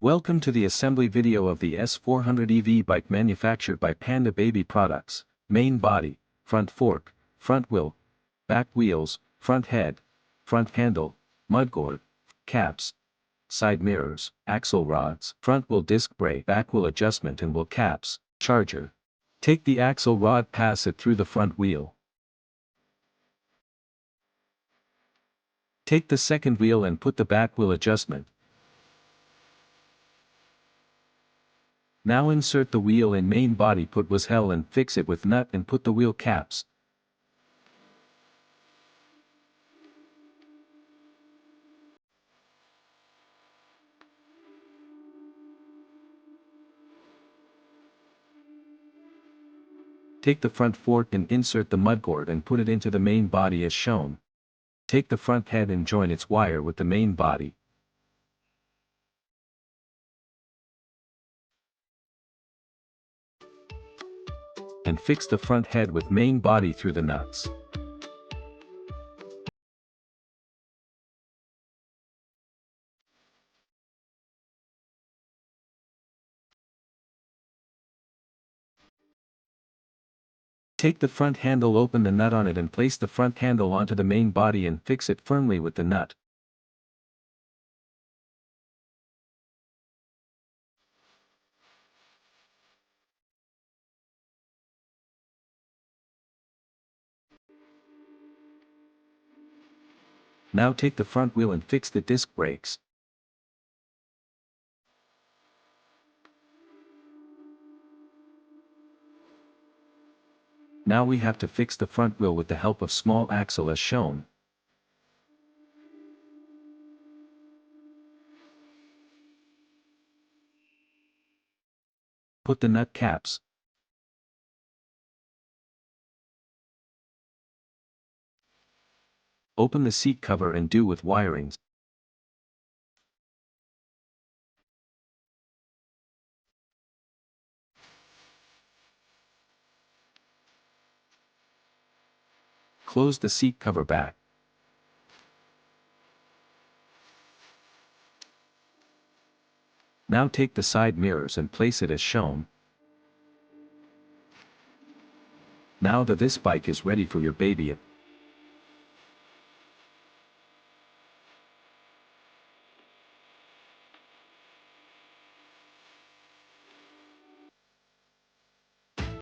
Welcome to the assembly video of the S400 EV bike manufactured by Panda Baby Products. Main body, front fork, front wheel, back wheels, front head, front handle, mudguard, caps, side mirrors, axle rods, front wheel disc brake, back wheel adjustment and wheel caps, charger. Take the axle rod, pass it through the front wheel. Take the second wheel and put the back wheel adjustment. Now insert the wheel in main body, put was hell and fix it with nut and put the wheel caps. Take the front fork and insert the mudguard and put it into the main body as shown. Take the front head and join its wire with the main body. And fix the front head with main body through the nuts. Take the front handle, open the nut on it and place the front handle onto the main body and fix it firmly with the nut. Now take the front wheel and fix the disc brakes. Now we have to fix the front wheel with the help of small axle as shown. Put the nut caps. Open the seat cover and do with wirings. Close the seat cover back. Now take the side mirrors and place it as shown. Now this bike is ready for your baby.